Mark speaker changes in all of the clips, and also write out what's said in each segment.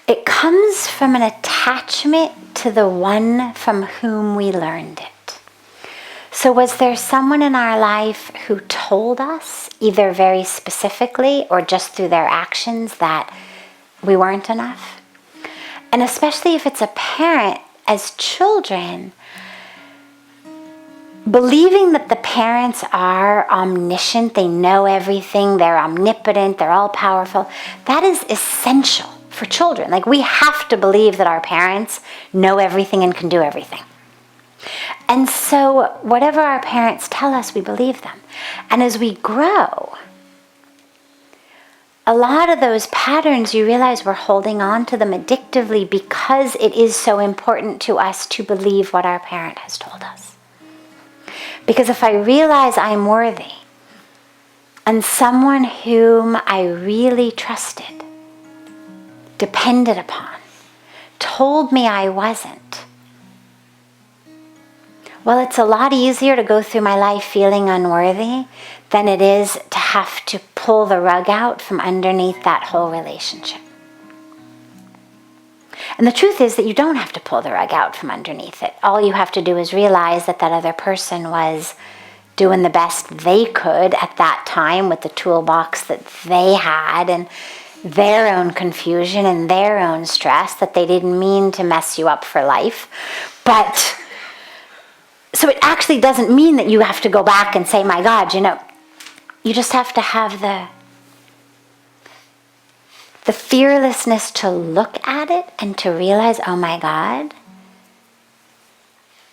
Speaker 1: it comes from an attachment to the one from whom we learned it. So was there someone in our life who told us, either very specifically or just through their actions, that we weren't enough? And especially if it's a parent, as children, believing that the parents are omniscient, they know everything, they're omnipotent, they're all powerful, that is essential for children. Like, we have to believe that our parents know everything and can do everything. And so whatever our parents tell us, we believe them. And as we grow, a lot of those patterns, you realize we're holding on to them addictively because it is so important to us to believe what our parent has told us. Because if I realize I'm worthy, and someone whom I really trusted, depended upon, told me I wasn't, well, it's a lot easier to go through my life feeling unworthy than it is to have to pull the rug out from underneath that whole relationship. And the truth is that you don't have to pull the rug out from underneath it. All you have to do is realize that that other person was doing the best they could at that time with the toolbox that they had and their own confusion and their own stress, that they didn't mean to mess you up for life. But so it actually doesn't mean that you have to go back and say, my God, you just have to have the fearlessness to look at it and to realize, oh my God,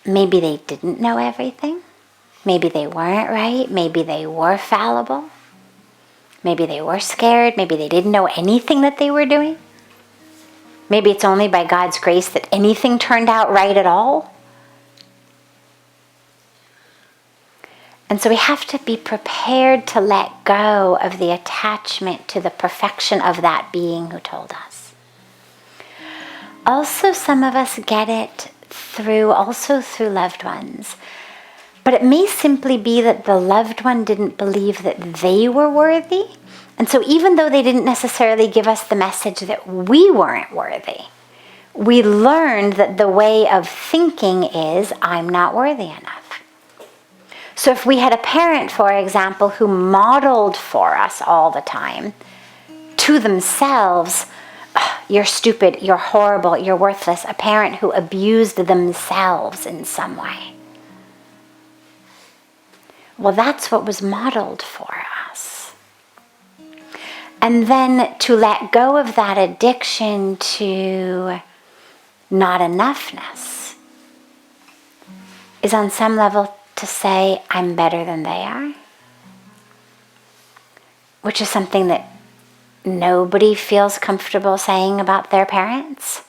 Speaker 1: maybe they didn't know everything. Maybe they weren't right. Maybe they were fallible. Maybe they were scared. Maybe they didn't know anything that they were doing. Maybe it's only by God's grace that anything turned out right at all. And so we have to be prepared to let go of the attachment to the perfection of that being who told us. Also, some of us get it through loved ones. But it may simply be that the loved one didn't believe that they were worthy. And so even though they didn't necessarily give us the message that we weren't worthy, we learned that the way of thinking is, I'm not worthy enough. So if we had a parent, for example, who modeled for us all the time to themselves, oh, you're stupid, you're horrible, you're worthless, a parent who abused themselves in some way, well, that's what was modeled for us. And then to let go of that addiction to not enoughness is on some level to say, I'm better than they are, which is something that nobody feels comfortable saying about their parents.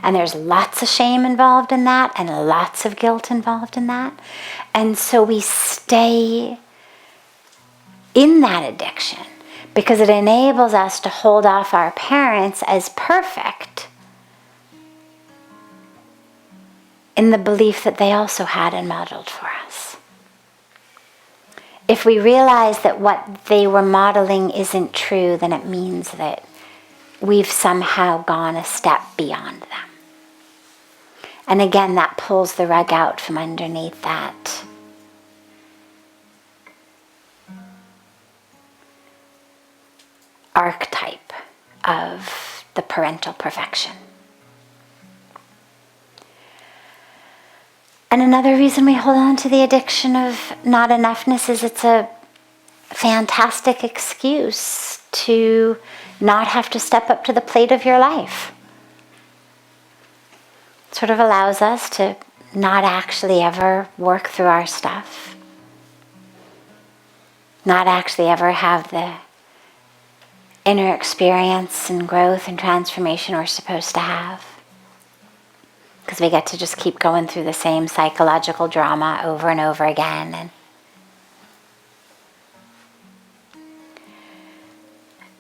Speaker 1: And there's lots of shame involved in that and lots of guilt involved in that. And so we stay in that addiction because it enables us to hold off our parents as perfect in the belief that they also had and modeled for us. If we realize that what they were modeling isn't true, then it means that we've somehow gone a step beyond them. And again, that pulls the rug out from underneath that archetype of the parental perfection. And another reason we hold on to the addiction of not enoughness is it's a fantastic excuse to not have to step up to the plate of your life. It sort of allows us to not actually ever work through our stuff, not actually ever have the inner experience and growth and transformation we're supposed to have. Because we get to just keep going through the same psychological drama over and over again.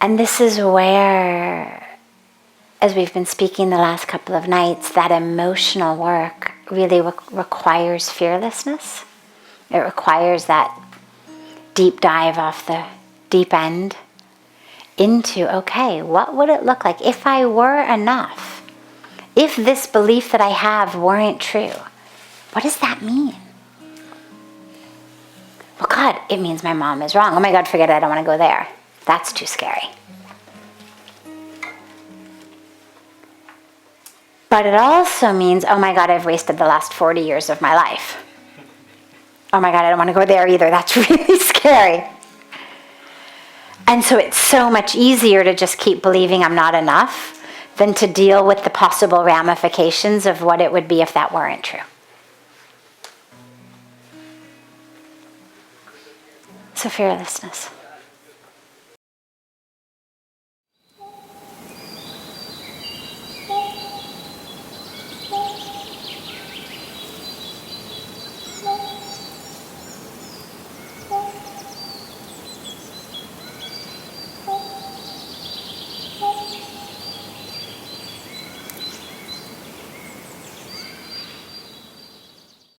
Speaker 1: And this is where, as we've been speaking the last couple of nights, that emotional work really requires fearlessness. It requires that deep dive off the deep end into, okay, what would it look like if I were enough? If this belief that I have weren't true, what does that mean? Well, God, it means my mom is wrong. Oh my God, forget it. I don't want to go there. That's too scary. But it also means, oh my God, I've wasted the last 40 years of my life. Oh my God, I don't want to go there either. That's really scary. And so it's so much easier to just keep believing I'm not enough than to deal with the possible ramifications of what it would be if that weren't true. So fearlessness.